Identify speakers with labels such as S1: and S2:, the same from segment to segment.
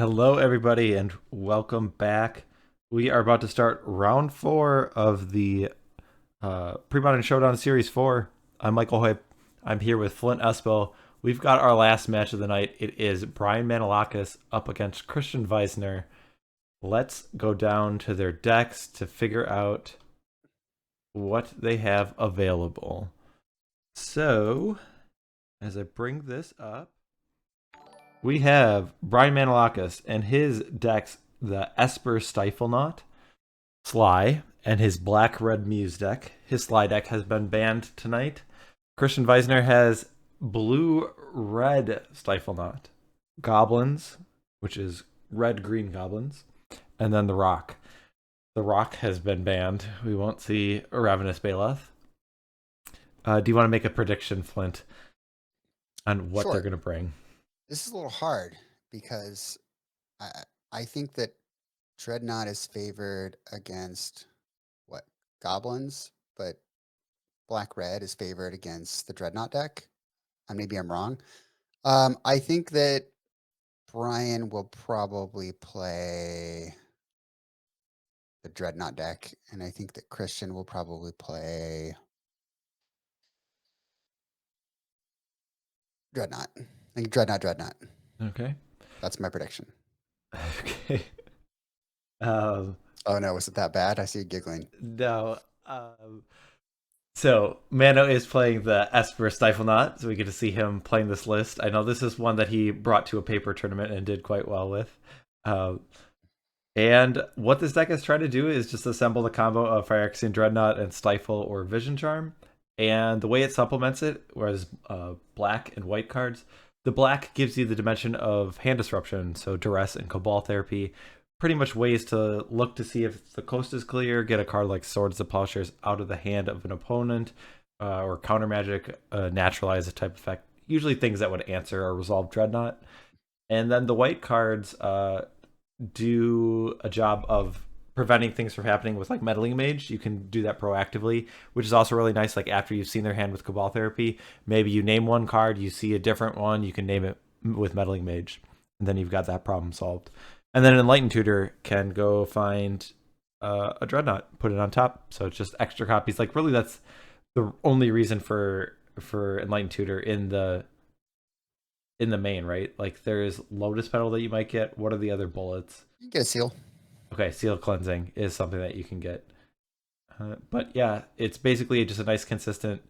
S1: Hello, everybody, and welcome back. We are about to start round four of the Premodern Showdown Series 4. I'm Michael Hoyp. I'm here with Flint Espil. We've got our last match of the night. It is Bryan Manolakos up against Cristian Wisner. Let's go down to their decks to figure out what they have available. So, as I bring this up, we have Bryan Manolakos and his decks, the Esper Stifle Knot, Sly, and his Black Red Muse deck. His Sly deck has been banned tonight. Cristian Wisner has Blue Red Stifle Knot, Goblins, which is Red Green Goblins, and then the Rock. The Rock has been banned. We won't see a Ravenous Baloth. Do you want to make a prediction, Flint, on what they're
S2: Sure.
S1: going to bring?
S2: This is a little hard because I I think that Dreadnought is favored against what? Goblins, but Black Red is favored against the Dreadnought deck. Maybe I'm wrong. I think that Brian will probably play the Dreadnought deck, and I think that Cristian will probably play Dreadnought. I think Dreadnought.
S1: Okay.
S2: That's my prediction.
S1: Okay. Um,
S2: Oh no, was it that bad? I see you giggling.
S1: no. So Mano is playing the Esper Stifle Knot, so we get to see him playing this list. I know this is one that he brought to a paper tournament and did quite well with. Um, and what this deck is trying to do is just assemble the combo of Phyrexian Dreadnought and Stifle or Vision Charm. And the way it supplements it was black and white cards. The black gives you the dimension of hand disruption, so duress and cabal therapy. Pretty much ways to look to see if the coast is clear, get a card like Swords of Plowshares out of the hand of an opponent, or counter magic, naturalize a type effect. Usually things that would answer or resolve Dreadnought. And then the white cards do a job of preventing things from happening with like meddling mage. You can do that proactively, which is also really nice. Like after you've seen their hand with cabal therapy, maybe you name one card, you see a different one, you can name it with meddling mage, and then you've got that problem solved. And then an enlightened tutor can go find a dreadnought, put it on top, so it's just extra copies. Like really, that's the only reason for enlightened tutor in the main, right? Like there's Lotus Petal that you might get. What are the other bullets?
S2: You can get a seal.
S1: Okay, Seal Cleansing is something that you can get. But yeah, it's basically just a nice consistent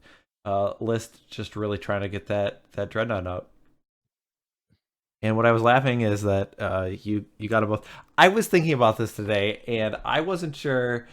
S1: list, just really trying to get that Dreadnought out. And what I was laughing is that you got them both. I was thinking about this today, and I wasn't sure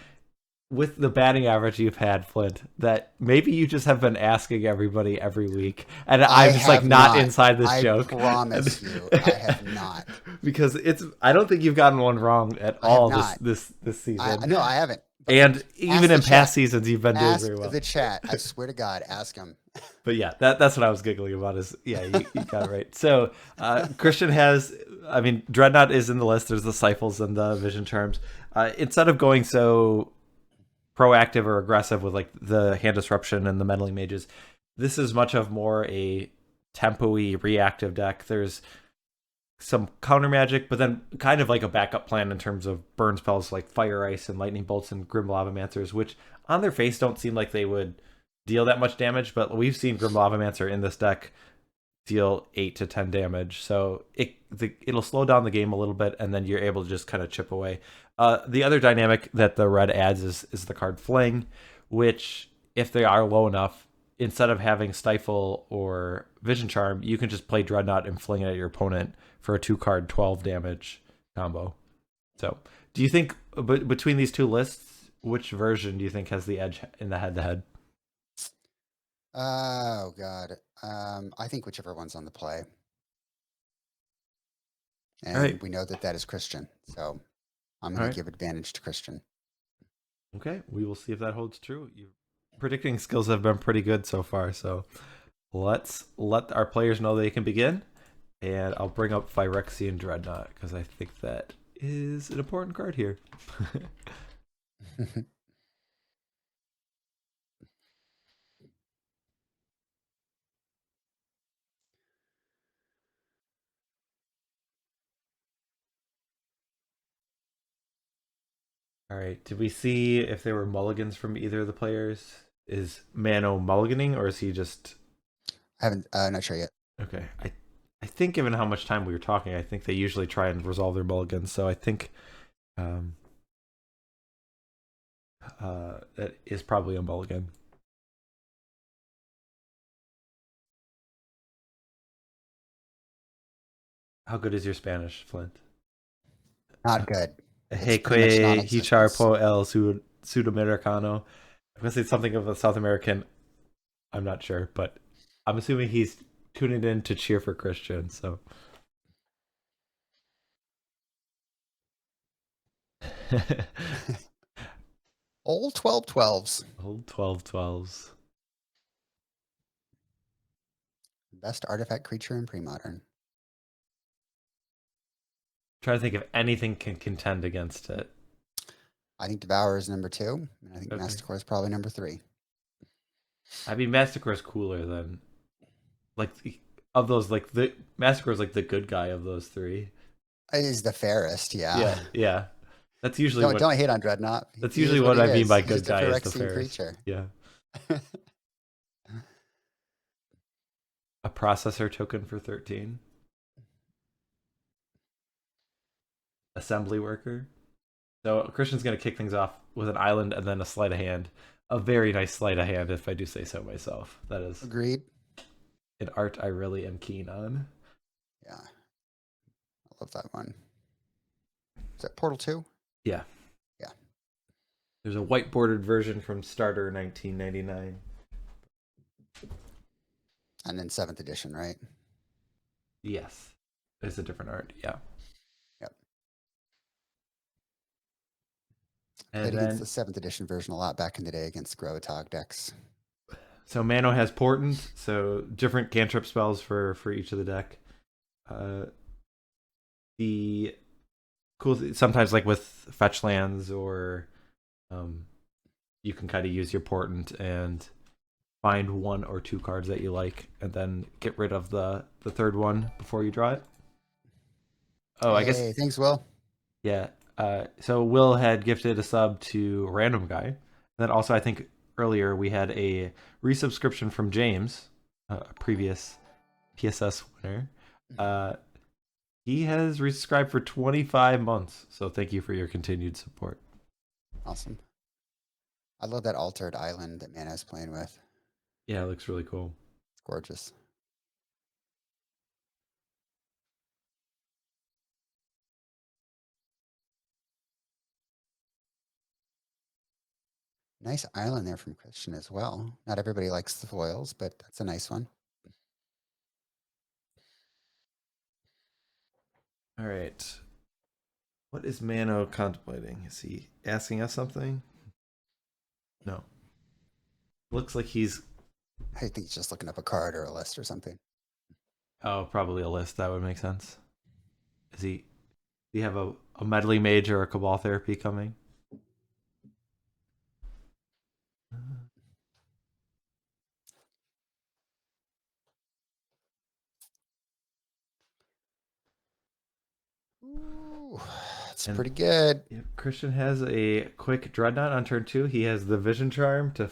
S1: with the batting average you've had, Flint, that maybe you just have been asking everybody every week, and
S2: I
S1: I'm just like
S2: have
S1: not
S2: not.
S1: inside this
S2: I
S1: joke.
S2: promise you, I have not.
S1: Because it's I don't think you've gotten one wrong at
S2: I have
S1: all this
S2: not.
S1: this season.
S2: No, I haven't. But
S1: And
S2: ask
S1: even
S2: the
S1: in past
S2: chat.
S1: seasons you've been doing
S2: Ask
S1: very well.
S2: the chat. I swear to God, ask them.
S1: But yeah, that's what I was giggling about. Is yeah, you got it right. So Cristian has, I mean, Dreadnought is in the list. There's the Cyphals and the Vision Charms. Instead of going so proactive or aggressive with like the hand disruption and the meddling mages, this is much of more a tempo-y reactive deck. There's some counter magic, but then kind of like a backup plan in terms of burn spells like Fire Ice and Lightning Bolts and Grim Lavamancer, which on their face don't seem like they would deal that much damage, but we've seen Grim Lavamancer in this deck deal 8 to 10 damage, so it'll slow down the game a little bit, and then you're able to just kind of chip away. The other dynamic that the red adds is the card Fling, which if they are low enough, instead of having Stifle or Vision Charm, you can just play Dreadnought and fling it at your opponent for a 2-card 12 damage combo. So, do you think between these two lists, which version do you think has the edge in the head-to-head?
S2: Oh God. I think whichever one's on the play,
S1: All right,
S2: and we know that that is Cristian. So I'm
S1: all
S2: going to
S1: right,
S2: give advantage to Cristian.
S1: okay. We will see if that holds true. Your predicting skills have been pretty good so far, so let's let our players know they can begin. And I'll bring up Phyrexian Dreadnought because I think that is an important card here. All right. Did we see if there were mulligans from either of the players? Is Mano mulliganing or is he just
S2: I haven't. Not sure yet.
S1: okay? I think given how much time we were talking, I think they usually try and resolve their mulligans. So I think um, that is probably a mulligan. How good is your Spanish, Flint?
S2: Not good. It's
S1: Hey,
S2: pretty much
S1: que hichar
S2: non-existence.
S1: po el sudamericano. I'm gonna say something of a South American. I'm not sure, but I'm assuming he's tuning in to cheer for Christian. So
S2: Old 12-12s.
S1: old 12/12s.
S2: Best artifact creature in Premodern.
S1: Trying to think if anything can contend against it.
S2: I think Devour is number 2, and I think
S1: Okay.
S2: Masticore is probably number 3.
S1: I mean, Massacre is cooler than like of those. Like the Massacre is like the good guy of those three.
S2: It is the fairest, yeah.
S1: Yeah, yeah. That's usually
S2: Don't
S1: what.
S2: don't hate on Dreadnought.
S1: That's
S2: He
S1: usually
S2: is what
S1: what
S2: he
S1: I mean
S2: is.
S1: by
S2: He's
S1: good
S2: just a
S1: guy is the
S2: Phyrexian
S1: fairest.
S2: creature.
S1: Yeah. A processor token for 13. Assembly worker. So Christian's going to kick things off with an island and then a sleight of hand. A very nice sleight of hand, if I do say so myself. That is
S2: Agreed.
S1: an art I really am keen on.
S2: Yeah, I love that one. Is that Portal 2?
S1: Yeah.
S2: Yeah.
S1: There's a white bordered version from Starter 1999.
S2: And then 7th edition, right?
S1: Yes. It's a different art. Yeah.
S2: Yep.
S1: And
S2: Played against the
S1: then
S2: 7th edition version a lot back in the day against Grotog decks.
S1: so Mano has Portent, so different cantrip spells for each of the deck. The cool sometimes like with fetch lands or you can kind of use your Portent and find one or two cards that you like and then get rid of the third one before you draw it. Oh, I guess
S2: Hey, thanks, Will.
S1: yeah. So Will had gifted a sub to Random Guy. And then also I think earlier we had a resubscription from James, a previous PSS winner. He has resubscribed for 25 months. So thank you for your continued support.
S2: Awesome. I love that altered island that Mana's playing with.
S1: Yeah, it looks really cool.
S2: It's gorgeous. Nice island there from Christian as well. Not everybody likes the foils, but that's a nice one.
S1: All right. What is Mano contemplating? Is he asking us something? No. Looks like he's
S2: I think he's just looking up a card or a list or something.
S1: probably a list. That would make sense. Is he? Do you have a meddling mage or a cabal therapy coming?
S2: Ooh, that's
S1: And
S2: pretty good.
S1: yeah, Christian has a quick dreadnought on turn 2. He has the vision charm to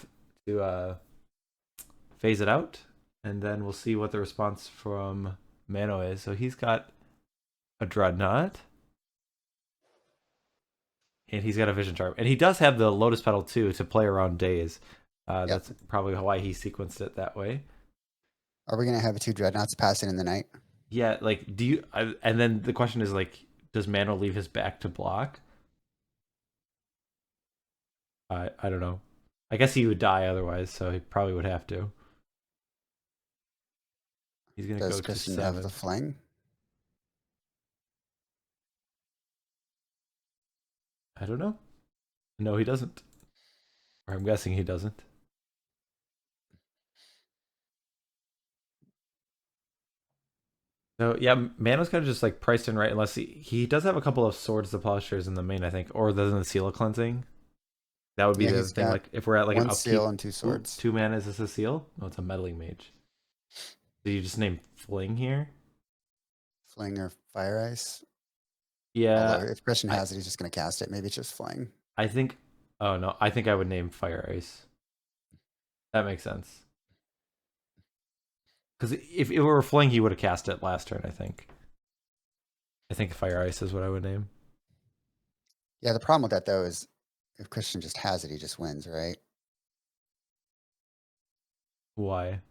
S1: phase it out, and then we'll see what the response from Mano is. So he's got a dreadnought, and he's got a vision charm, and he does have the lotus petal too to play around days.
S2: Yep.
S1: That's probably why he sequenced it that way.
S2: Are we going to have 2 dreadnoughts passing in the night?
S1: Yeah, like do you? And then the question is like, does Mano leave his back to block? I don't know. I guess he would die otherwise, so he probably would have to. He's gonna
S2: Does
S1: go to
S2: Christian have the
S1: 7.
S2: fling?
S1: I don't know. No, he doesn't. Or I'm guessing he doesn't. So yeah, Mano's kind of just like priced in right, unless he does have a couple of swords to plowshares in the main, I think, or there's the seal of cleansing. That would be
S2: Yeah,
S1: the other
S2: he's
S1: thing.
S2: got
S1: Like if we're at like an
S2: 1 seal
S1: upkeep,
S2: and 2
S1: ooh,
S2: swords.
S1: 2 mana, is this a seal? No, it's a meddling mage. So you just name Fling here.
S2: Fling or Fire Ice.
S1: Yeah,
S2: Although if Christian
S1: I
S2: has it, he's just going to cast it. Maybe it's just Fling.
S1: I think. Oh no, I think I would name Fire Ice. That makes sense. Because if it were Fling, he would have cast it last turn. I think. I think Fire Ice is what I would name.
S2: Yeah, the problem with that though is if Cristian just has it, he just wins, right?
S1: Why?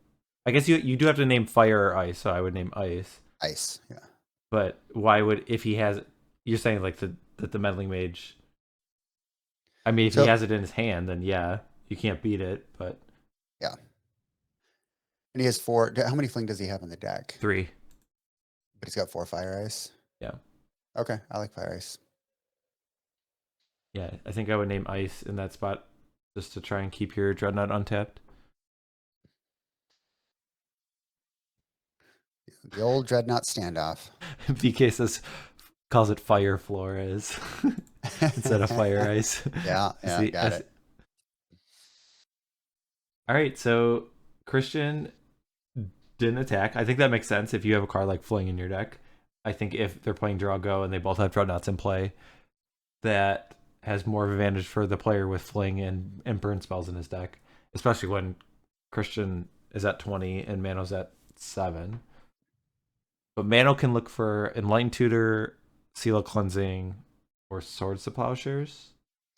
S1: I guess you do have to name Fire or Ice, so I would name Ice.
S2: Ice, yeah.
S1: But why would if he has? You're saying like the meddling mage. I mean, if he
S2: So
S1: has it in his hand, then yeah, you can't beat it. But
S2: yeah, and he has four. How many fling does he have in the deck?
S1: 3,
S2: But he's got 4 fire ice.
S1: yeah,
S2: Okay, I like fire ice.
S1: yeah. I think I would name Ice in that spot just to try and keep your Dreadnought untapped.
S2: The old dreadnought standoff.
S1: BK says calls it Fire Flores instead of Fire Ice.
S2: Yeah, yeah, got it.
S1: All right, so Cristian didn't attack. I think that makes sense if you have a card like Fling in your deck. I think if they're playing Draw Go and they both have Dreadnoughts in play, that has more of advantage for the player with Fling and burn spells in his deck, especially when Cristian is at 20 and Mano's at 7. But Mano can look for Enlightened Tutor, Seal of Cleansing, or Swords to Plowshares.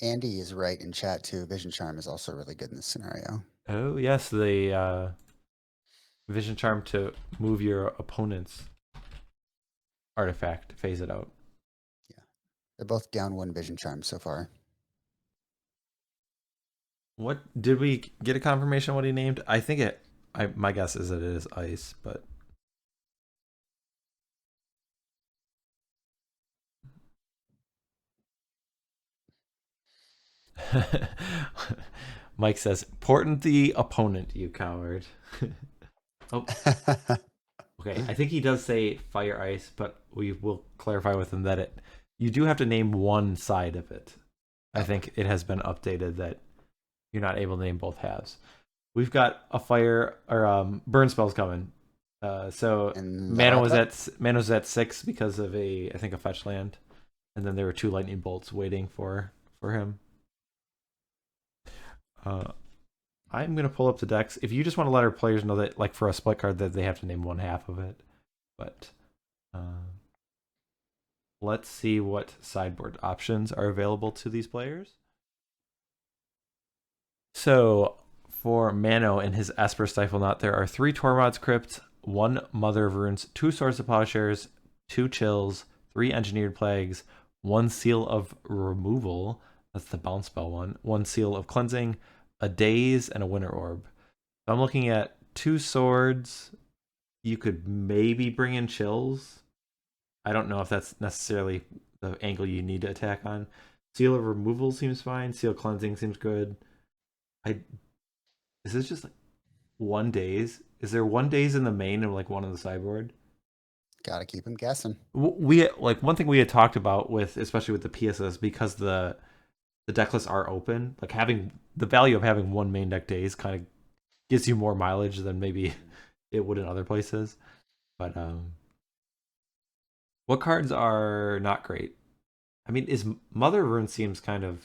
S2: Andy is right in chat too. Vision Charm is also really good in this scenario.
S1: Oh yes, the Vision Charm to move your opponent's artifact, phase it out.
S2: Yeah, they're both down 1 Vision Charm so far.
S1: What did we get a confirmation on what he named? I think it. My guess is that it is Ice, but Mike says, "Important the opponent, you coward." Oh, okay. I think he does say Fire Ice, but we will clarify with him that you do have to name one side of it. I think it has been updated that you're not able to name both halves. We've got a fire or burn spells coming. So Mano's at 6 because of I think a fetch land, and then there were 2 lightning bolts waiting for him. I'm gonna pull up the decks. If you just want to let our players know that, like for a split card, that they have to name one half of it, but let's see what sideboard options are available to these players. So for Mano and his Esper Stifle Knot, there are 3 Tormod's Crypt, 1 Mother of Runes, 2 Swords of Plowshares, 2 Chills, 3 Engineered Plagues, 1 Seal of Removal, that's the bounce spell one, 1 Seal of Cleansing, a Daze, and a Winter Orb. So I'm looking at 2 swords. You could maybe bring in Chills. I don't know if that's necessarily the angle you need to attack on. Seal of Removal seems fine. Seal of Cleansing seems good. Is this just like 1 daze? Is there 1 daze in the main and like 1 on the sideboard?
S2: Gotta keep him guessing.
S1: We like one thing we had talked about with, especially with the PSS, because the deck lists are open. Like having the value of having 1 main deck daze kind of gives you more mileage than maybe it would in other places. But what cards are not great? I mean, is Mother of Ruin seems kind of,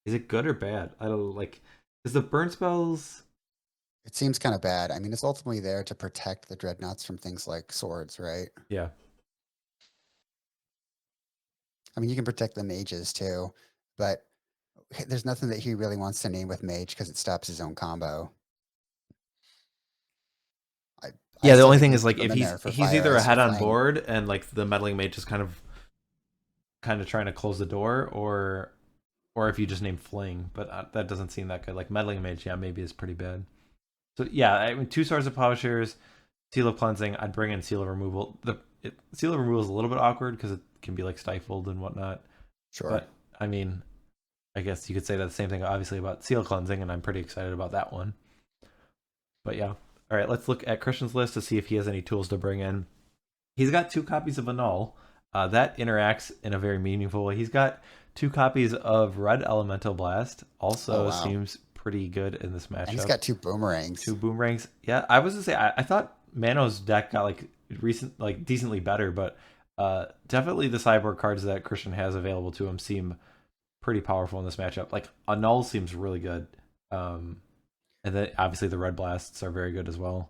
S1: is it good or bad? I don't like. Is the burn spells?
S2: It seems kind of bad. I mean, it's ultimately there to protect the dreadnoughts from things like swords, right?
S1: Yeah.
S2: I mean, you can protect the mages too, but there's nothing that he really wants to name with mage because it stops his own combo.
S1: Yeah, the only thing is like if he's either ahead on board and like the meddling mage is kind of trying to close the door, or if you just name Fling, but that doesn't seem that good. Like meddling mage, yeah, maybe is pretty bad. So yeah, I mean 2 Swords of Plowshares, Seal of Cleansing. I'd bring in Seal of Removal. Seal of Removal is a little bit awkward because it can be like stifled and whatnot.
S2: Sure.
S1: But I mean, I guess you could say that the same thing obviously about Seal of Cleansing, and I'm pretty excited about that one. But yeah. All right, let's look at Cristian's list to see if he has any tools to bring in. He's got 2 copies of Annul. That interacts in a very meaningful way. He's got 2 copies of Red Elemental Blast. Also seems pretty good in this matchup.
S2: And he's got 2 boomerangs.
S1: 2 boomerangs. Yeah, I was gonna say I thought Mano's deck got like decently better, but definitely the sideboard cards that Cristian has available to him seem pretty powerful in this matchup. Like a null seems really good, and then obviously the red blasts are very good as well.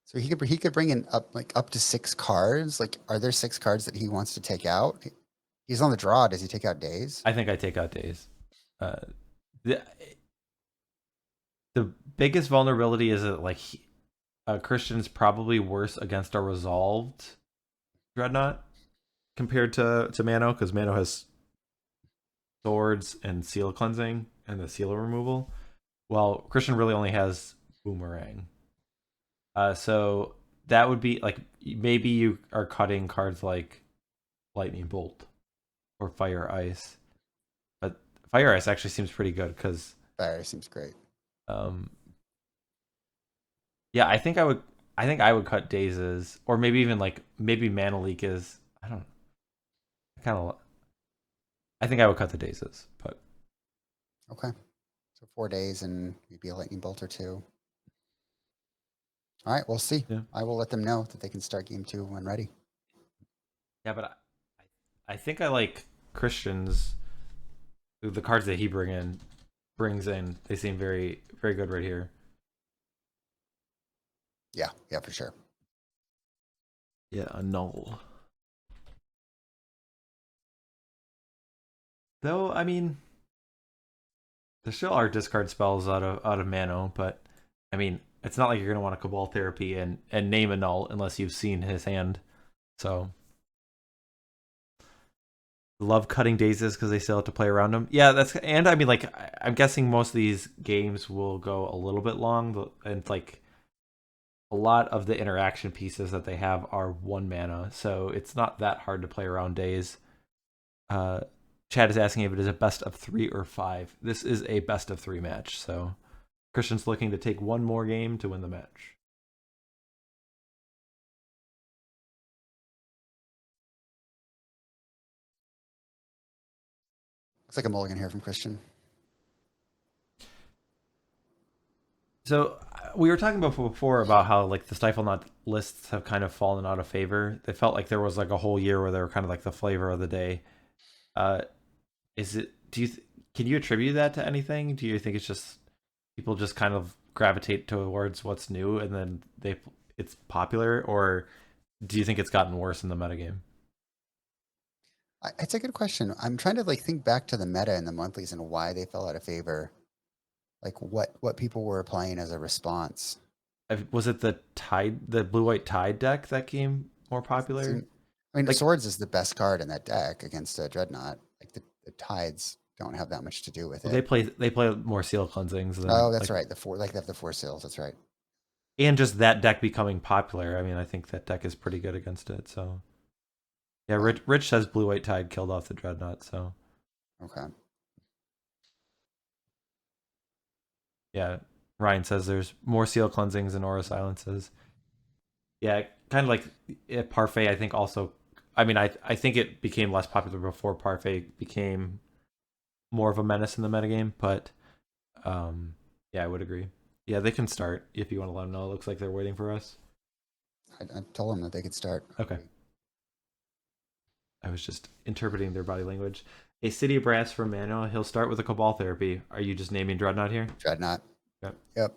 S2: So he could bring in up to 6 cards. Like, are there 6 cards that he wants to take out? He's on the draw. Does he take out Days?
S1: I think I take out Days. Uh, the the biggest vulnerability is that like Cristian's probably worse against a resolved Dreadnought compared to Mano, because Mano has swords and seal cleansing and the seal removal. Well, Cristian really only has boomerang. So that would be like maybe you are cutting cards like lightning bolt or fire ice, but fire ice actually seems pretty good because
S2: Fire seems great.
S1: um yeah, I think I would cut Dazes, or maybe even like maybe Manolakos is, I don't, kind of, I think I would cut the Dazes, but
S2: Okay. So 4 days and maybe a lightning bolt or two. All right, we'll see.
S1: yeah.
S2: I will let them know that they can start game 2 when ready.
S1: Yeah, but I think I like Cristian's, the cards that he brings in. They seem very very good right here.
S2: Yeah, for sure.
S1: Yeah, a null. Though I mean, there still are discard spells out of Mano, but I mean, it's not like you're gonna want to Cabal Therapy and name a null unless you've seen his hand. So love cutting Dazes because they still have to play around them. Yeah, that's, and I mean, like I'm guessing most of these games will go a little bit long, and like a lot of the interaction pieces that they have are 1 mana, so it's not that hard to play around Daze. Uh, Chad is asking if it is a best of 3 or 5. This is a best of 3 match, so Cristian's looking to take one more game to win the match.
S2: Looks like a mulligan here from Cristian.
S1: So we were talking before about how like the Stifle Knot lists have kind of fallen out of favor. They felt like there was like a whole year where they were kind of like the flavor of the day. Uh, is it? Can you attribute that to anything? Do you think it's just people just kind of gravitate towards what's new and then it's popular, or do you think it's gotten worse in the metagame?
S2: It's a good question. I'm trying to like think back to the meta in the monthlies and why they fell out of favor. Like what people were playing as a response.
S1: Was it the blue white tide deck that came more popular?
S2: Seem- I mean,
S1: Like,
S2: swords is the best card in that deck against a dreadnought. Like the tides don't have that much to do with
S1: well, they
S2: it.
S1: play more seal cleansings than
S2: Oh, that's
S1: like,
S2: right. They have the 4 seals. That's right.
S1: and just that deck becoming popular. I mean, I think that deck is pretty good against it. So yeah,
S2: Wow.
S1: Rich says blue white tide killed off the dreadnought. So
S2: Okay.
S1: yeah, Ryan says there's more seal cleansings and aura silences. Yeah, kind of like Parfait. I think also. I mean, I think it became less popular before Parfait became more of a menace in the metagame, but yeah, I would agree. Yeah, they can start if you want to let them know. It looks like they're waiting for us.
S2: I told them that they could start.
S1: Okay. I was just interpreting their body language. A City of Brass from Mano. He'll start with a Cabal Therapy. Are you just naming Dreadnought here?
S2: Dreadnought.
S1: Yep.
S2: Yep.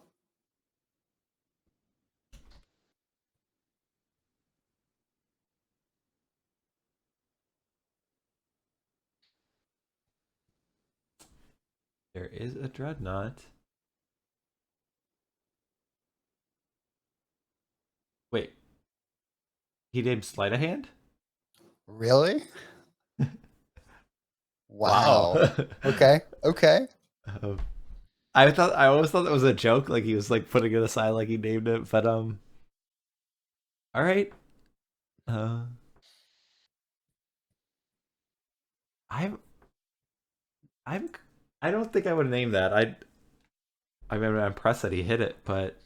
S1: There is a Dreadnought. Wait, he named Sleight of Hand?
S2: Really?
S1: Wow.
S2: Wow. Okay. Okay.
S1: Um, I always thought that was a joke, like he was like putting it aside like he named it, but all right. Uh I'm I'm I don't think I would name that. I mean, I'm impressed that he hit it, but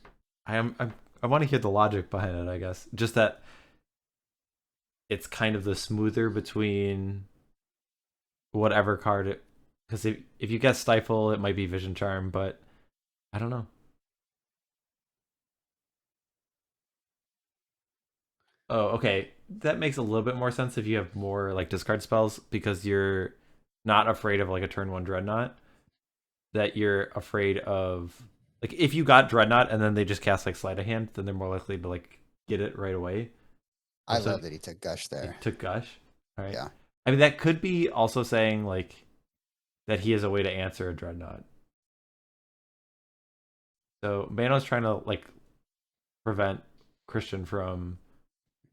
S1: I want to hear the logic behind it, I guess. Just that it's kind of the smoother between whatever card it, because if you guess Stifle, it might be Vision Charm, but I don't know. Oh, okay. That makes a little bit more sense if you have more like discard spells because you're not afraid of like a turn one dreadnought, that you're afraid of like if you got dreadnought and then they just cast like sleight of hand, then they're more likely to like get it right away.
S2: I
S1: So
S2: love that he took Gush
S1: he
S2: there.
S1: took gush. All right.
S2: Yeah.
S1: I mean that could be also saying like that he has a way to answer a dreadnought. So Mano's trying to like prevent Cristian from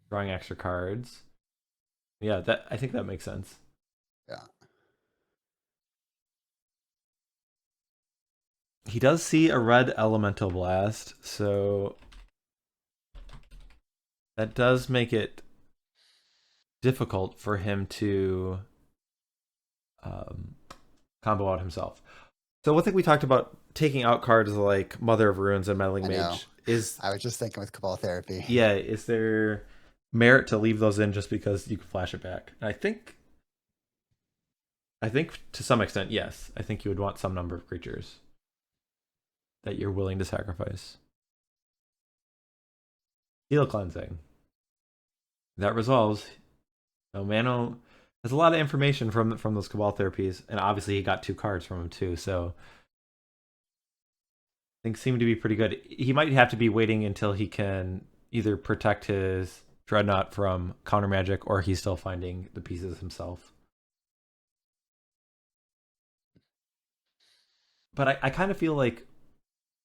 S1: drawing extra cards. Yeah, that I think that makes sense.
S2: Yeah.
S1: He does see a red elemental blast, so that does make it difficult for him to um, combo out himself. So one thing we talked about taking out cards like Mother of Ruins and Meddling
S2: I know.
S1: Mage is
S2: I was just thinking with Cabal Therapy.
S1: yeah, is there merit to leave those in just because you can flash it back? And I think to some extent, yes. I think you would want some number of creatures that you're willing to sacrifice. Heal cleansing. That resolves. So Mano has a lot of information from those Cabal therapies, and obviously he got 2 cards from him too. So things seem to be pretty good. He might have to be waiting until he can either protect his Dreadnought from counter magic, or he's still finding the pieces himself. But I kind of feel like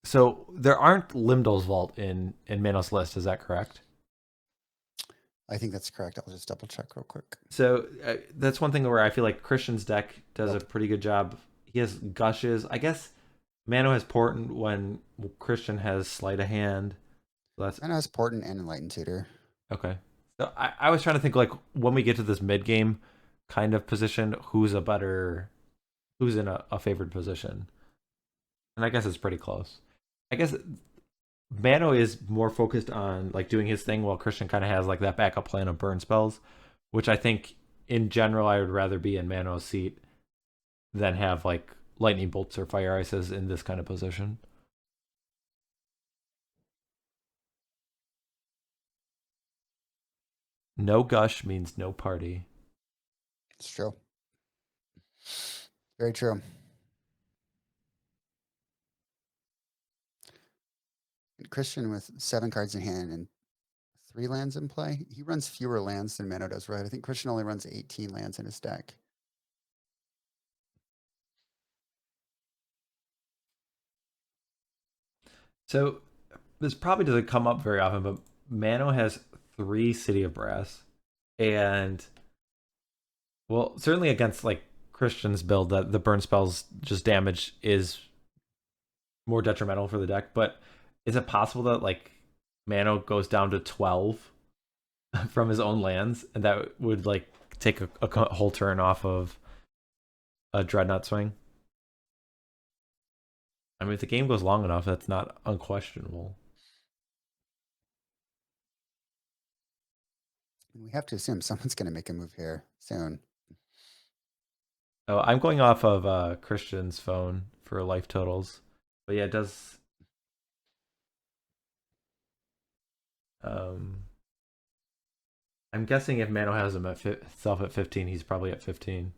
S1: so there aren't Limdol's Vault in Manos list. Is that correct?
S2: I think that's correct. I'll just double check real quick.
S1: So that's one thing where I feel like Cristian's deck does a
S2: Nope.
S1: pretty good job. He has gushes. I guess Mano has Portent when Cristian has Sleight of Hand. So that's
S2: I know it's Portent and Enlightened Tutor.
S1: okay. So I was trying to think like when we get to this mid game kind of position, who's in a favored position, and I guess it's pretty close. I guess Mano is more focused on like doing his thing, while Cristian kind of has like that backup plan of burn spells, which I think in general I would rather be in Mano's seat than have like lightning bolts or fire ices in this kind of position. No gush means no party.
S2: It's true. Very true. And Cristian with 7 cards in hand and 3 lands in play. He runs fewer lands than Mano does, right? I think Cristian only runs 18 lands in his deck.
S1: So this probably doesn't come up very often, but Mano has 3 City of Brass, and well, certainly against like Christian's build, that the burn spells just damage is more detrimental for the deck. But is it possible that like Mano goes down to 12 from his own lands, and that would like take a whole turn off of a Dreadnought swing? I mean, if the game goes long enough, that's not unquestionable.
S2: We have to assume someone's going to make a move here soon.
S1: Oh, I'm going off of Christian's phone for life totals, but yeah, it does. Um, I'm guessing if Mano has him at self at 15, he's probably at 15.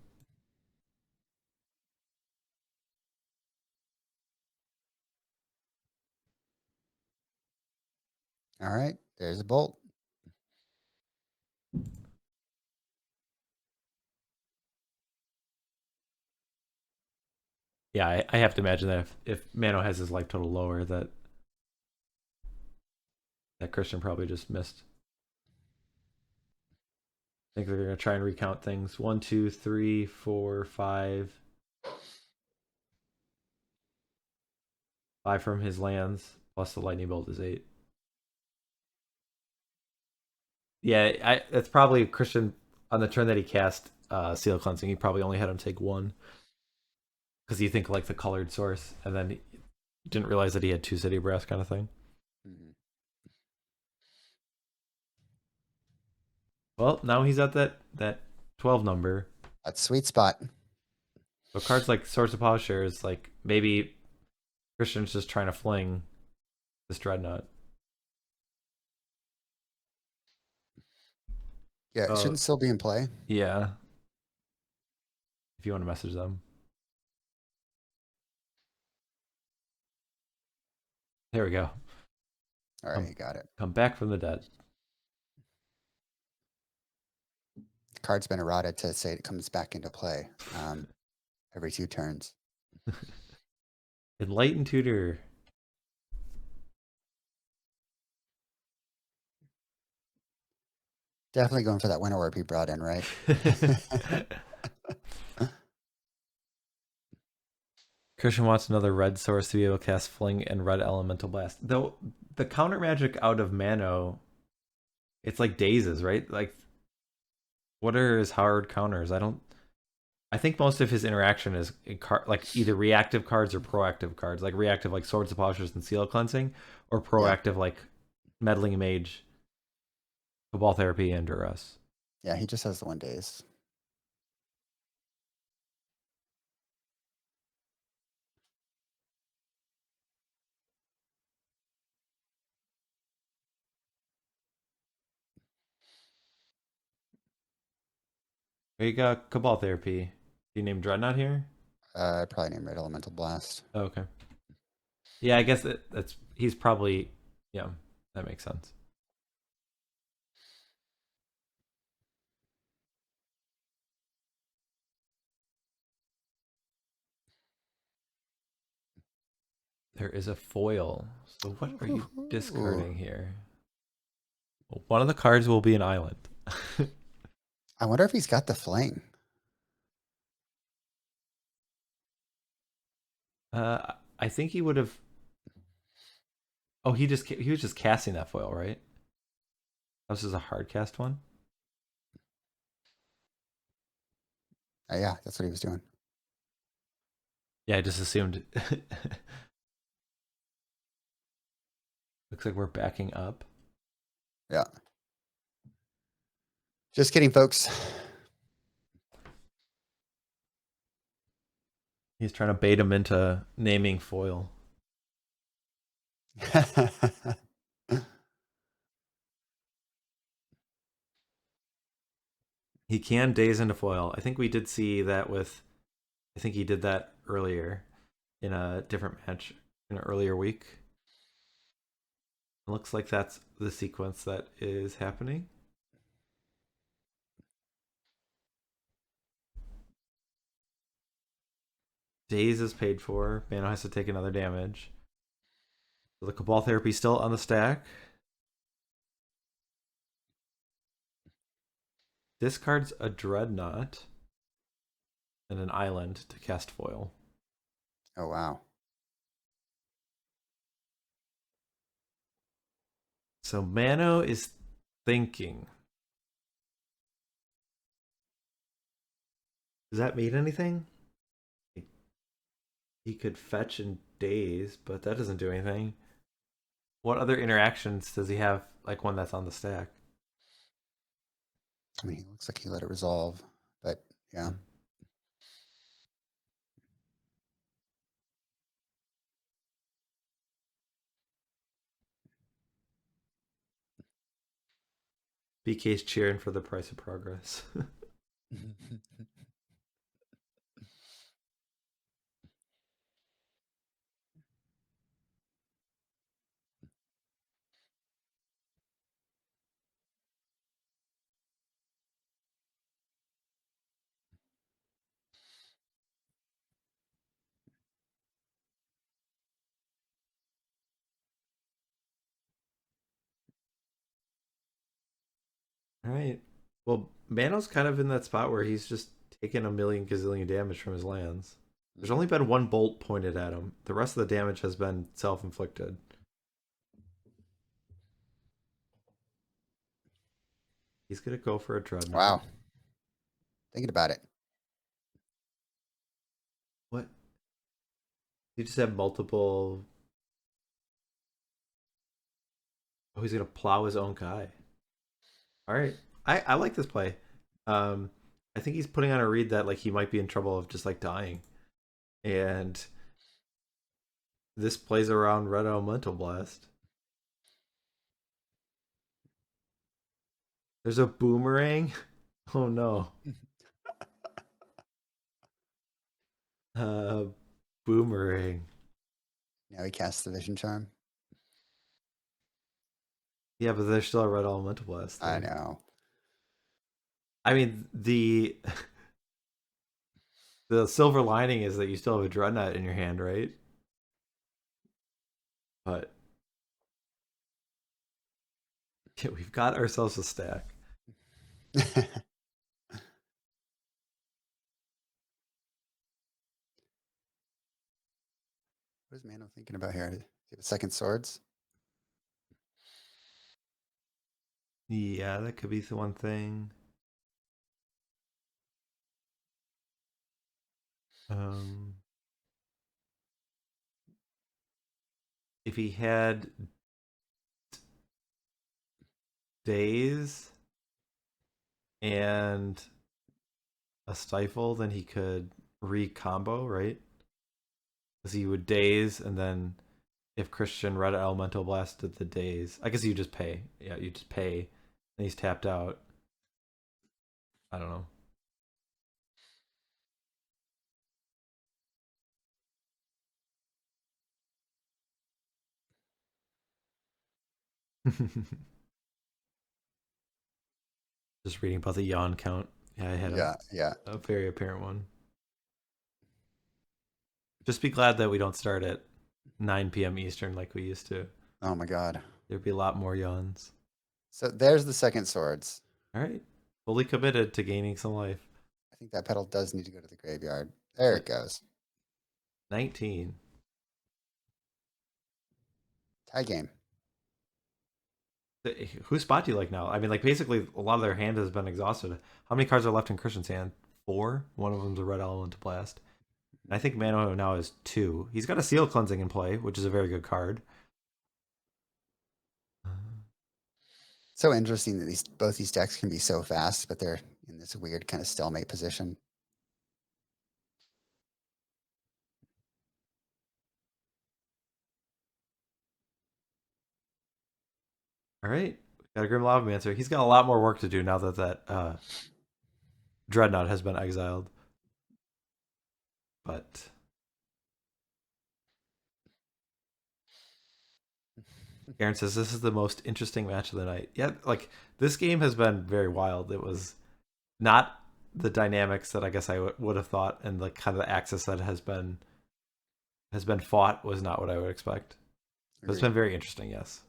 S2: All right, there's a bolt.
S1: Yeah, I have to imagine that if Mano has his life total lower, that Christian probably just missed. I think they're gonna try and recount things. 1, 2, 3, 4, 5. 5 from his lands plus the lightning bolt is 8. Yeah, that's probably Christian on the turn that he cast Seal Cleansing. He probably only had him take 1 because you think like the colored source, and then he didn't realize that he had 2 City Brass kind of thing.
S2: Mm-hmm.
S1: Well, now he's at that 12 number.
S2: That's sweet spot.
S1: So cards like Source of Plowshares, like maybe Christian's just trying to fling this Dreadnought.
S2: Yeah, it
S1: Oh
S2: shouldn't still be in play.
S1: yeah, if you want to message them. There we go.
S2: All right, you got it.
S1: Come back from the dead.
S2: The card's been errata to say it comes back into play every 2 turns.
S1: Enlightened Tutor.
S2: Definitely going for that winter orb he brought in, right?
S1: Cristian wants another red source to be able to cast Fling and red Elemental Blast. Though the counter magic out of Mano, it's like dazes, right? Like, what are his hard counters? I think most of his interaction is like either reactive cards or proactive cards. Like reactive, like Swords of Polishers and Seal Cleansing, or proactive, like Meddling Mage, Cabal Therapy, and Duress.
S2: Yeah, he just has the 1 days.
S1: We got Cabal Therapy. Do you name Dreadnought here?
S2: Probably name Red Elemental Blast.
S1: Oh, okay. Yeah, I guess he's probably, yeah, that makes sense. There is a foil. So what are you discarding here? Well, one of the cards will be an island.
S2: I wonder if he's got the fling.
S1: I think he would have. Oh, he was just casting that foil, right? This is a hard cast one.
S2: Yeah, that's what he was doing.
S1: Yeah, I just assumed. Looks like we're backing up.
S2: Yeah. Just kidding, folks.
S1: He's trying to bait him into naming foil. He can daze into foil. I think we did see that with. I think he did that earlier in a different match in an earlier week. It looks like that's the sequence that is happening. Daze is paid for. Mano has to take another damage. So the Cabal Therapy still on the stack. Discards a Dreadnought and an island to cast foil.
S2: Oh, wow.
S1: So Mano is thinking. Does that mean anything? He could fetch and daze, but that doesn't do anything. What other interactions does he have, like one that's on the stack?
S2: I mean, it looks like he let it resolve, but yeah.
S1: BK's cheering for the price of progress. All right. Well, Mano's kind of in that spot where he's just taking a million gazillion damage from his lands. There's only been one bolt pointed at him. The rest of the damage has been self-inflicted. He's gonna go for a Dreadnought.
S2: Wow. Thinking about it.
S1: What? You just have multiple. Oh, he's gonna plow his own guy. All right, I like this play. I think he's putting on a read that like he might be in trouble of just like dying, and this plays around Red Elemental Blast. There's a boomerang. Oh no. Uh, Boomerang.
S2: Now he casts the Vision Charm.
S1: Yeah, but there's still a red elemental blast
S2: I
S1: there.
S2: know.
S1: I mean, the silver lining is that you still have a dreadnought in your hand, right? But yeah, we've got ourselves a stack.
S2: What is Mano thinking about here? Give it second swords.
S1: Yeah, that could be the one thing. Um, if he had days and a stifle, then he could re-combo, right? Because he would daze, and then if Cristian Red Elemental blasted the daze, I guess you just pay. Yeah, you just pay, and he's tapped out. I don't know. Just reading about the yawn count. Yeah, I had
S2: Yeah, yeah.
S1: a very apparent one. Just be glad that we don't start at 9 p.m. Eastern like we used to.
S2: Oh my god.
S1: There'd be a lot more yawns.
S2: So there's the second swords.
S1: All right. Fully committed to gaining some life.
S2: I think that pedal does need to go to the graveyard. There it goes.
S1: 19.
S2: Tie game.
S1: Whose spot do you like now? I mean, like, basically, a lot of their hand has been exhausted. How many cards are left in Christian's hand? Four. One of them's a red elemental blast. I think Mano now has two. He's got a seal cleansing in play, which is a very good card.
S2: So interesting that both these decks can be so fast, but they're in this weird kind of stalemate position.
S1: All right. Got a Grim Lavamancer. He's got a lot more work to do now that Dreadnought has been exiled. But Aaron says this is the most interesting match of the night. Yeah, like this game has been very wild. It was not the dynamics that I guess I would have thought, and the kind of the axis that has been fought was not what I would expect. But it's
S2: Agreed.
S1: been very interesting. Yes.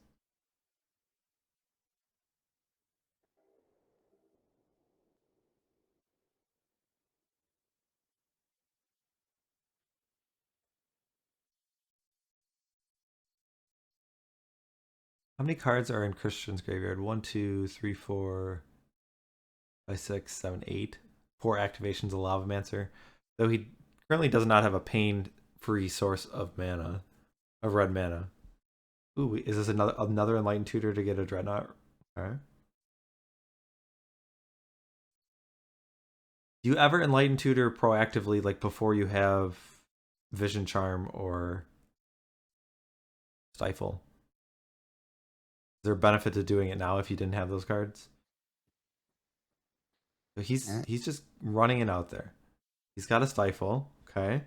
S1: How many cards are in Christian's graveyard? 1, 2, 3, 4, 5, 6, 7, 8. 4 activations of Lavamancer. Though he currently does not have a pain-free source of mana, of red mana. Ooh, is this another Enlightened Tutor to get a Dreadnought? Okay. Do you ever Enlighten Tutor proactively, like before you have Vision Charm or Stifle? Is there a benefit to doing it now if you didn't have those cards? So he's just running it out there. He's got a Stifle. Okay.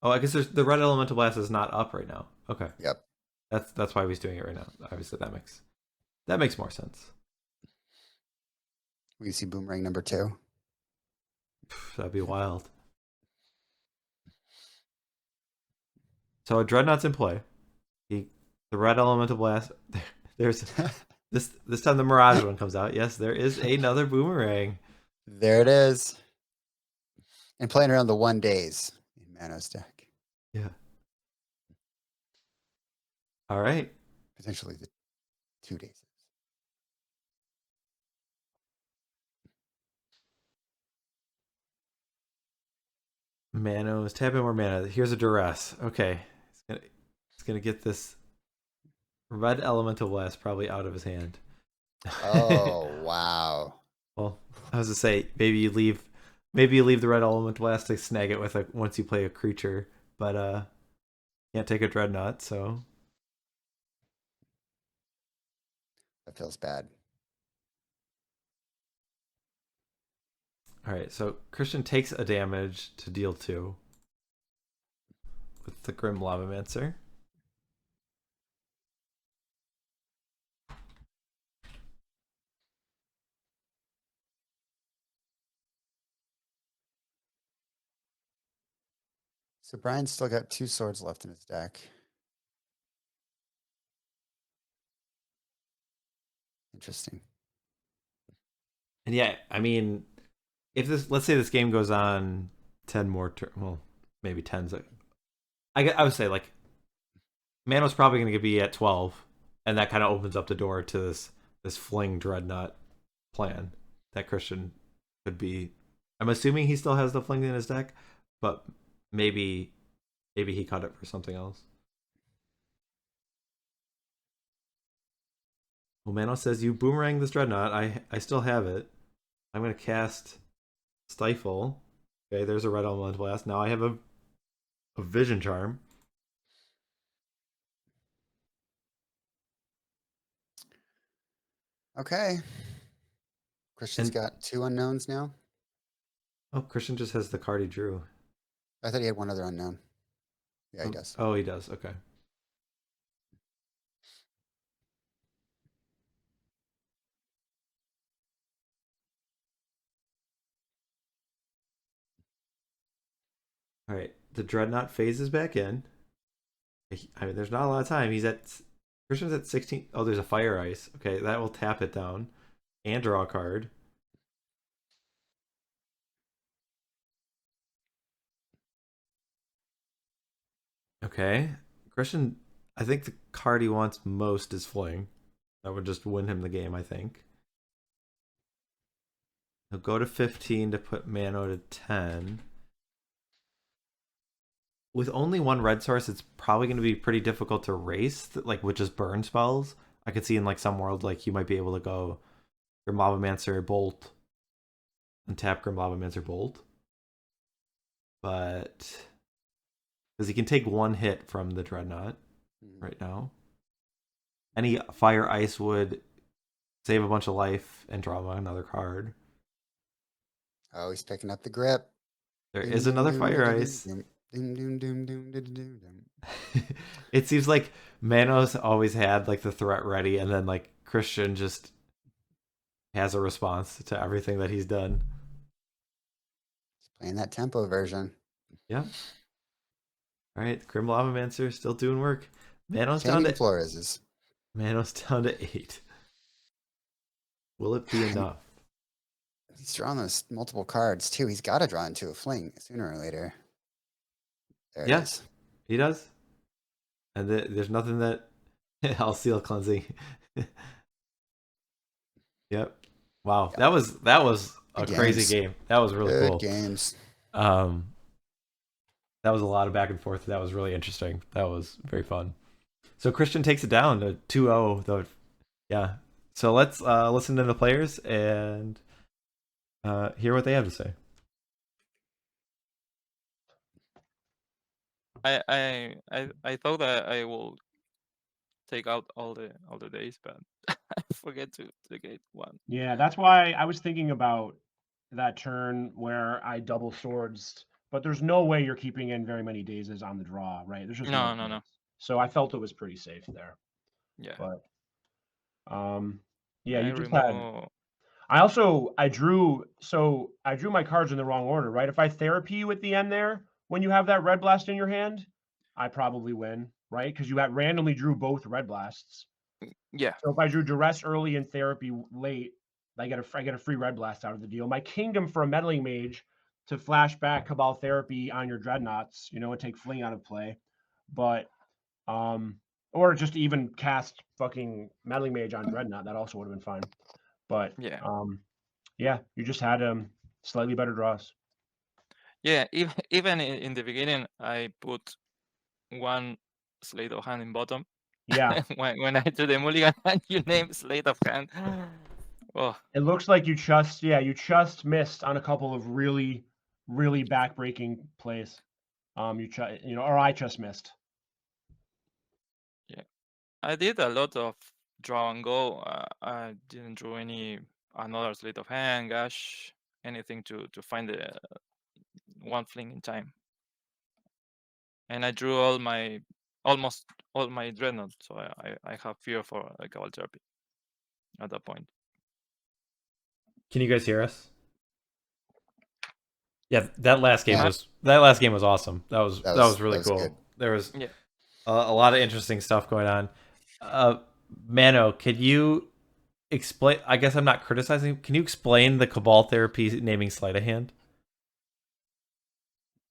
S1: Oh, I guess the Red Elemental Blast is not up right now. Okay.
S2: Yep.
S1: That's why he's doing it right now. Obviously, that makes more sense.
S2: We see Boomerang number 2.
S1: That'd be wild. So a Dreadnought's in play. The Red Elemental Blast. There's this time the Mirage one comes out. Yes, there is another Boomerang.
S2: There it is. And playing around the 1 days in Mano's deck.
S1: Yeah. All right.
S2: Potentially the 2 days.
S1: Manos, tap in more mana. Here's a duress. Okay. He's gonna get this Red Elemental Blast probably out of his hand.
S2: Oh, wow.
S1: Well, I was to say maybe you leave the Red Elemental Blast to snag it with once you play a creature, but can't take a Dreadnought, so
S2: That feels bad.
S1: all right. So Christian takes a damage to deal 2. with the Grim Lavamancer.
S2: So Brian's still got 2 swords left in his deck. Interesting.
S1: And yeah, I mean, if this, let's say this game goes on 10 more, well, maybe 10's. I would say like Mano's probably going to be at 12, and that kind of opens up the door to this fling dreadnought plan that Cristian could be. I'm assuming he still has the fling in his deck, but maybe he cut it for something else. Well, Mano says you boomerang this dreadnought. I still have it. I'm going to cast Stifle. Okay, there's a red elemental blast. Now I have a vision charm.
S2: Okay. Cristian's
S1: And
S2: got 2 unknowns now.
S1: oh, Cristian just has the card he drew.
S2: I thought he had 1 other unknown. Yeah, he does.
S1: Oh, he does. Okay. All right. The dreadnought phases back in. I mean, there's not a lot of time. Cristian's at 16. Oh, there's a fire ice. Okay, that will tap it down and draw a card. Okay, Cristian. I think the card he wants most is Fling. That would just win him the game, I think. He'll go to 15 to put Mano to 10. With only one red source, it's probably going to be pretty difficult to race, like with just burn spells. I could see in like some world, like you might be able to go Grim Lavamancer Bolt and tap Grim Lavamancer Bolt, but because he can take one hit from the Dreadnought right now, any Fire Ice would save a bunch of life and draw another card.
S2: Oh, he's picking up the grip.
S1: There is another Fire Ice. It seems like Manos always had like the threat ready, and then like Cristian just has a response to everything that he's done.
S2: He's playing that tempo version.
S1: Yeah. All right, Grim Lavamancer still doing work. Manos down
S2: Taming
S1: to
S2: Flores.
S1: Manos down to 8. Will it be enough?
S2: He's drawing those multiple cards too. He's got to draw into a fling sooner or later. There it is.
S1: He does. And there's nothing that I'll seal cleansing. Yep. Wow.
S2: Yep.
S1: That was a
S2: Good
S1: crazy
S2: games.
S1: game. That was really
S2: Good
S1: cool.
S2: games.
S1: That was a lot of back and forth. That was really interesting. That was very fun. So Cristian takes it down to 2-0 though. Yeah. So let's listen to the players and hear what they have to say.
S3: I thought that I will take out all the days, but I forget to get one.
S4: Yeah, that's why I was thinking about that turn where I double swords, but there's no way you're keeping in very many dazes on the draw, right? There's just
S3: No.
S4: chance. So I felt it was pretty safe there.
S3: Yeah.
S4: But yeah,
S3: I
S4: you just had.
S3: remove...
S4: I drew my cards in the wrong order, right? If I therapy you at the end there, when you have that red blast in your hand, I probably win, right? Because you randomly drew both red blasts.
S3: Yeah.
S4: So if I drew duress early and therapy late, I get a free red blast out of the deal. My kingdom for a meddling mage to flash back Cabal therapy on your dreadnoughts, and take fling out of play. But or just even cast fucking meddling mage on dreadnought, that also would have been fine. But yeah, you just had slightly better draws.
S3: Yeah, even in the beginning, I put one slate of hand in bottom.
S4: Yeah.
S3: when I do the mulligan and you name slate of hand. Oh.
S4: It looks like you just missed on a couple of really, really backbreaking plays. Or I just missed.
S3: Yeah, I did a lot of draw and go. I didn't draw another slate of hand, gash, anything to find the one fling in time. and I drew almost all my dreadnought, so I have fear for a Cabal Therapy at that point.
S1: Can you guys hear us? Yeah, that last game
S2: Yeah.
S1: was awesome. That was really
S2: that was
S1: cool.
S2: good.
S1: There was
S3: Yeah.
S1: a lot of interesting stuff going on. Mano, could you explain? I guess I'm not criticizing. Can you explain the Cabal Therapy naming sleight of hand?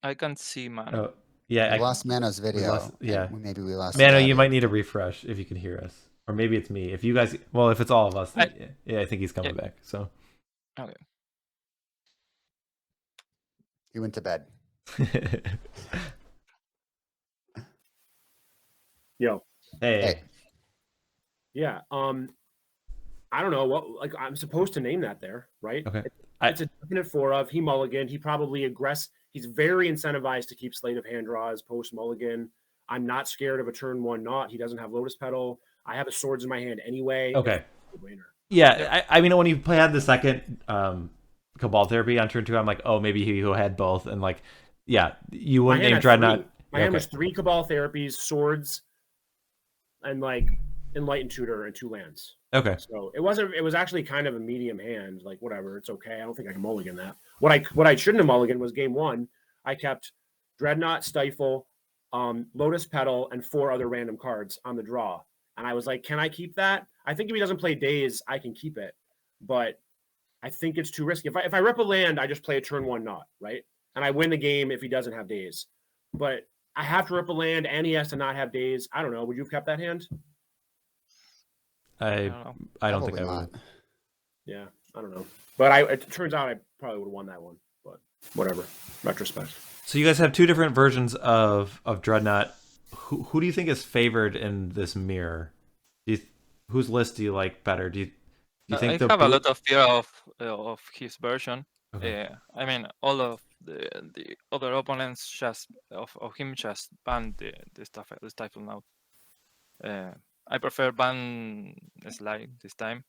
S3: I can't see Mano.
S1: Oh, yeah,
S2: We lost Mano's video. Maybe we lost
S1: Mano,
S2: his
S1: you
S2: audio.
S1: might need to refresh if you can hear us, or maybe it's me. If you guys, well, if it's all of us, then, I think he's coming back. So,
S3: Okay.
S2: He went to bed.
S4: Yo.
S1: Hey.
S4: Yeah. I don't know what, like, I'm supposed to name that there, right?
S1: Okay.
S4: It's a definite 4 of. He mulliganed. He probably He's very incentivized to keep sleight of hand draws post mulligan. I'm not scared of a turn 1 knot. He doesn't have Lotus Petal. I have the swords in my hand anyway.
S1: Okay. Yeah, I mean, when he had the second Cabal Therapy on turn 2, I'm like, oh, maybe he had both, and like, yeah, you wouldn't name Dreadnought.
S4: My hand was 3 Cabal Therapies, swords, and like Enlightened Tutor and 2 lands.
S1: Okay.
S4: So it was actually kind of a medium hand, like whatever, it's okay. I don't think I can mulligan that. What I shouldn't have mulligan was game 1. I kept Dreadnought, Stifle, Lotus Petal, and 4 other random cards on the draw. And I was like, can I keep that? I think if he doesn't play Daze, I can keep it. But I think it's too risky. If I rip a land, I just play a turn 1 knot, right? And I win the game if he doesn't have Daze. But I have to rip a land and he has to not have Daze. I don't know. Would you have kept that hand?
S1: I don't think I would.
S4: Yeah, I don't know. But it turns out I probably would have won that one. But whatever. Retrospect.
S1: So you guys have 2 different versions of Dreadnought. Who do you think is favored in this mirror? Whose list do you like better? Do you think
S3: I have a lot of fear of his version.
S1: Okay.
S3: I mean, all of the other opponents just of him just banned the Stifle now. I prefer ban Slide this time.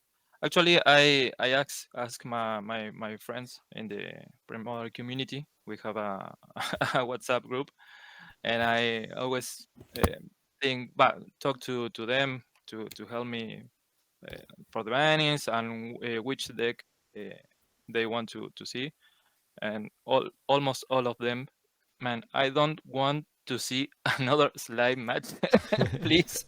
S3: Actually, I ask my friends in the Premodern community. We have a WhatsApp group, and I always talk to them to help me for the bannings and which deck they want to see, and almost all of them, man, I don't want to see another slide match, please.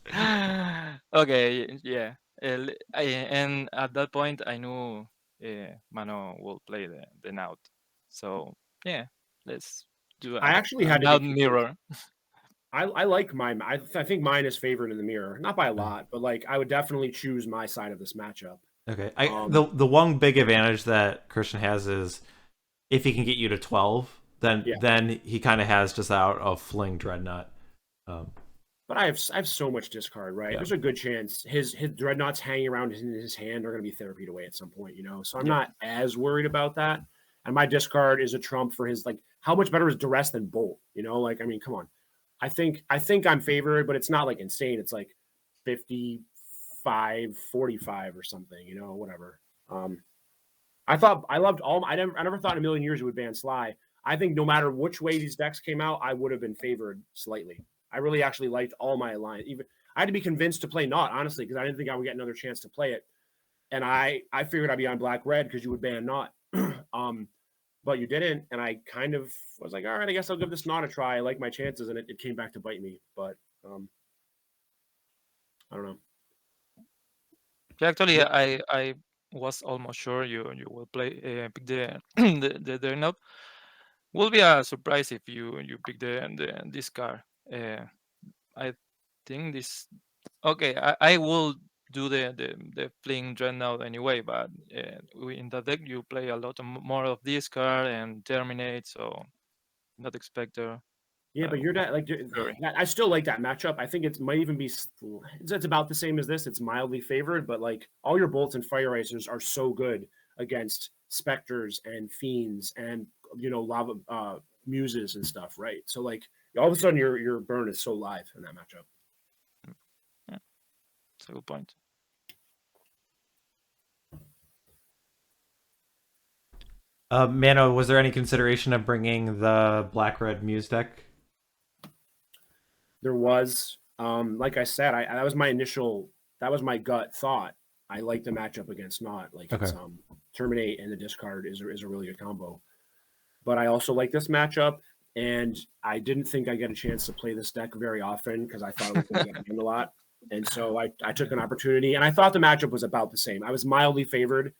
S3: Okay, yeah. And at that point, I knew Mano will play the Naut. So yeah, let's do.
S4: I actually had
S3: Naut mirror.
S4: I like mine. I think mine is favored in the mirror, not by a lot, but like I would definitely choose my side of this matchup.
S1: Okay. The one big advantage that Cristian has is if he can get you to 12, then he kind of has just out of fling Dreadnought.
S4: But I have so much discard, right? Yeah. There's a good chance his Dreadnoughts hanging around in his hand are going to be therapied away at some point, you know. So I'm not as worried about that. And my discard is a trump for his, like, how much better is Duress than Bolt? You know, like, I mean, come on. I think I'm favored, but it's not like insane. It's like 55, 45 or something, you know, whatever. I never thought in a million years it would ban Sly. I think no matter which way these decks came out, I would have been favored slightly. I really actually liked all my alliance. Even I had to be convinced to play Knot, honestly, because I didn't think I would get another chance to play it. And I figured I'd be on black red because you would ban Knot. But you didn't, and I kind of was like, all right, I guess I'll give this Knot a try. I like my chances, and it came back to bite me. But I don't know.
S3: Actually, I was almost sure you will play pick the Note. Will be a surprise if you pick this card. I think this. Okay, I will do the fling Dreadnought anyway, but in the deck you play a lot more of this card and Terminate, so not expector.
S4: Yeah, but you're like I still like that matchup. I think it might even be it's about the same as this. It's mildly favored, but like all your bolts and fire icers are so good against specters and fiends and lava muses and stuff, right? So like all of a sudden your burn is so live in that matchup.
S3: Yeah, that's a good point.
S1: Mano, was there any consideration of bringing the black-red Muse deck?
S4: there was. Like I said, that was my gut thought. I like the matchup against Not. Like
S1: Okay.
S4: it's terminate and the discard is a really good combo. But I also like this matchup, and I didn't think I get a chance to play this deck very often because I thought it was going to get banned a lot. And so I took an opportunity, and I thought the matchup was about the same. I was mildly favored,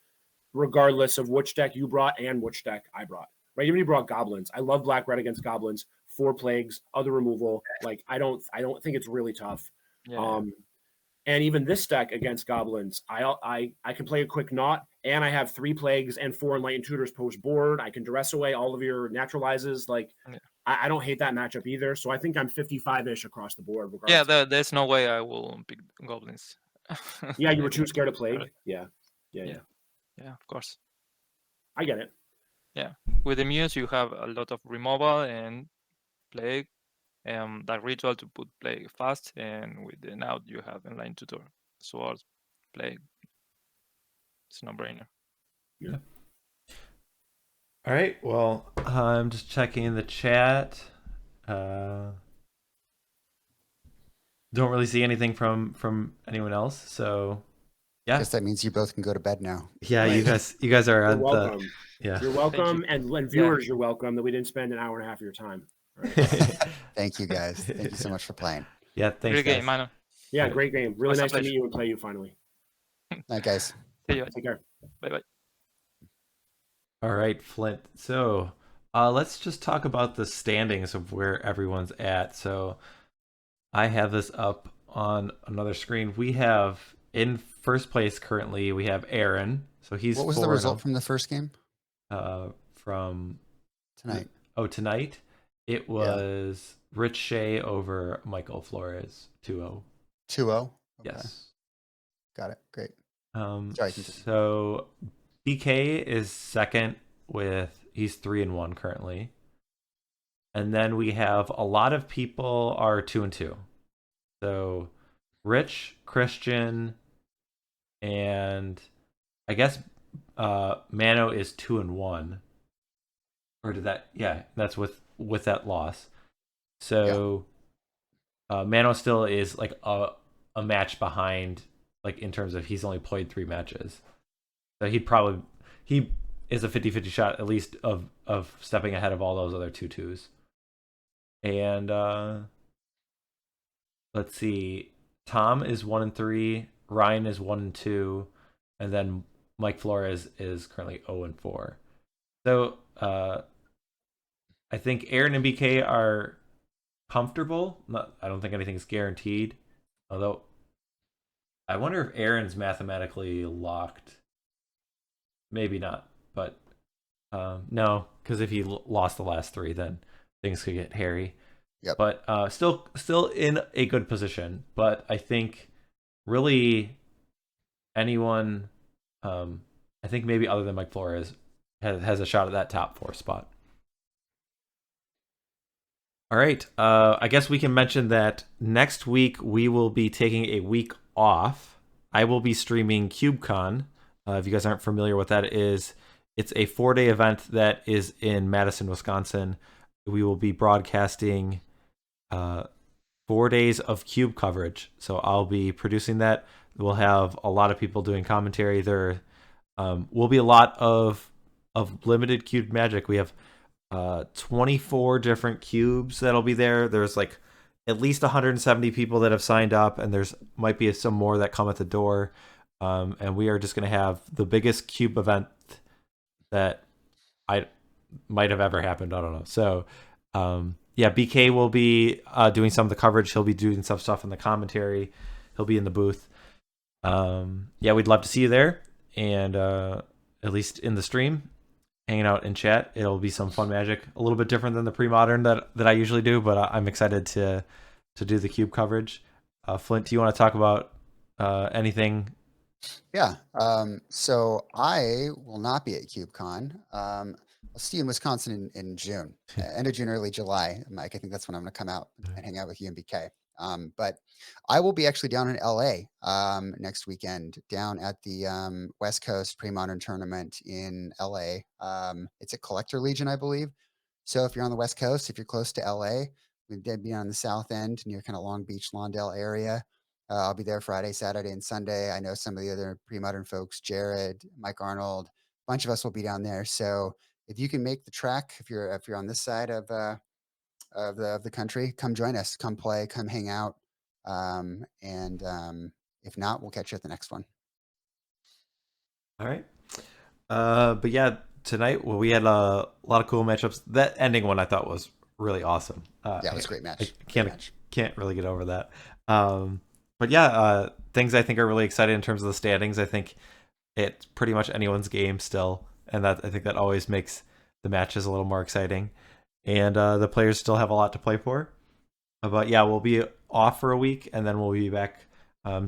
S4: regardless of which deck you brought and which deck I brought. Right? Even if you brought goblins. I love black red against goblins, 4 plagues, other removal. Like I don't think it's really tough.
S3: Yeah.
S4: And even this deck against goblins, I can play a quick Knot, and I have 3 plagues and 4 enlightened tutors post board. I can duress away all of your naturalizes. Like
S3: Yeah.
S4: I don't hate that matchup either. So I think I'm 55-ish across the board.
S3: Yeah,
S4: Regardless.
S3: there's no way I will pick goblins.
S4: Yeah, you were too scared of plague. Yeah.
S3: Yeah, of course.
S4: I get it.
S3: Yeah, with the muse you have a lot of removal and plague, that ritual to put plague fast, and with the now you have enlightened tutor, sword, plague. It's a no-brainer.
S1: Yeah. All right. Well, I'm just checking the chat. Don't really see anything from anyone else. So, yeah.
S2: I guess that means you both can go to bed now.
S1: Yeah, you guys are on
S4: welcome.
S1: the. Yeah.
S4: You're welcome, and viewers, you're welcome that we didn't spend an hour and a half of your time. Right.
S2: Thank you, guys. Thank you so much for playing.
S1: Yeah, thanks.
S3: Great game, Mano.
S4: Yeah, great game. Really
S3: Was a
S4: nice to
S3: pleasure.
S4: meet you and play you finally.
S2: Night, guys.
S3: See you.
S4: Take care.
S3: Bye.
S1: All right, Flint. So, let's just talk about the standings of where everyone's at. So, I have this up on another screen. We have in first place currently. We have Aaron. So he's.
S2: What was the result from the first game?
S1: From
S2: tonight.
S1: Oh, tonight it was Rich Shea over Michael Flores 2-0.
S2: 2-0. Okay.
S1: Yes.
S2: Got it. Great.
S1: Sorry, so BK is second he's 3-1 currently. And then we have a lot of people are 2-2. So Rich, Cristian, and I guess Mano is 2-1. Or did that? Yeah, that's with that loss. So Mano still is like a match behind, like in terms of he's only played 3 matches. So he is a 50-50 shot at least of stepping ahead of all those other 2-2s. And let's see, Tom is 1-3, Ryan is 1-2, and then Mike Flores is currently 0-4. So I think Aaron and BK are comfortable. I don't think anything's guaranteed. Although I wonder if Aaron's mathematically locked. Maybe not, but no, because if he lost the last 3, then things could get hairy.
S2: Yep.
S1: But still in a good position. But I think really anyone, I think maybe other than Mike Flores, has a shot at that top 4 spot. All right. I guess we can mention that next week we will be taking a week off. I will be streaming CubeCon. If you guys aren't familiar with that is, it's a 4-day event that is in Madison, Wisconsin. We will be broadcasting 4 days of Cube coverage. So I'll be producing that. We'll have a lot of people doing commentary. There will be a lot of limited cube magic. We have 24 different cubes that'll be there. There's like at least 170 people that have signed up, and there's might be some more that come at the door. And we are just going to have the biggest cube event that I might have ever happened. I don't know. So, BK will be doing some of the coverage. He'll be doing some stuff in the commentary. He'll be in the booth. We'd love to see you there, and at least in the stream, hanging out in chat. It'll be some fun magic, a little bit different than the pre-modern that I usually do, but I'm excited to do the cube coverage. Flint, do you want to talk about anything?
S2: Yeah. So I will not be at CubeCon. I'll see you in Wisconsin in June, end of June, early July. Mike, I think that's when I'm going to come out and hang out with you and BK. But I will be actually down in LA next weekend, down at the West Coast Premodern tournament in LA. It's at Collector Legion, I believe. So if you're on the West Coast, if you're close to LA, We'd be on the south end near kind of Long Beach, Lawndale area. I'll be there Friday, Saturday, and Sunday. I know some of the other Premodern folks, Jared, Mike Arnold, a bunch of us will be down there. So if you can make the trek, if you're on this side of the country, come join us, come play, come hang out. If not, we'll catch you at the next one.
S1: All right. But yeah, tonight, well, we had a lot of cool matchups. That ending one I thought was really awesome.
S2: Yeah, it was a great match.
S1: Can't really get over that. But yeah, things I think are really exciting in terms of the standings. I think it's pretty much anyone's game still, and I think that always makes the matches a little more exciting. And the players still have a lot to play for. But yeah, we'll be off for a week, and then we'll be back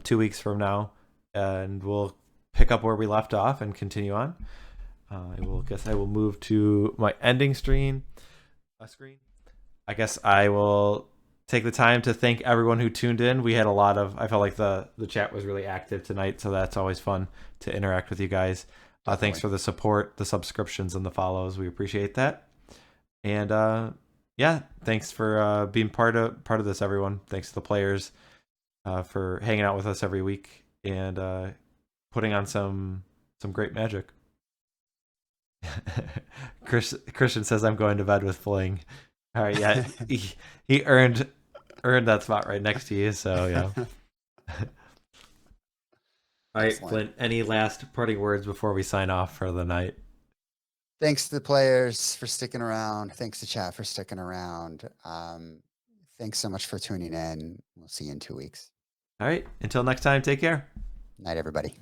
S1: 2 weeks from now, and we'll pick up where we left off and continue on. I will move to my ending screen. I guess I will take the time to thank everyone who tuned in. We had I felt like the chat was really active tonight, so that's always fun to interact with you guys. Thanks for the support, the subscriptions, and the follows. We appreciate that. And yeah, thanks for being part of this, everyone. Thanks to the players for hanging out with us every week and putting on some great Magic. Cristian says I'm going to bed with Fling. All right, yeah, he earned that spot right next to you, so yeah. All right, Flint, any last parting words before we sign off for the night?
S2: Thanks to the players for sticking around. Thanks to chat for sticking around. Thanks so much for tuning in. We'll see you in 2 weeks.
S1: All right, until next time, take care.
S2: Night, everybody.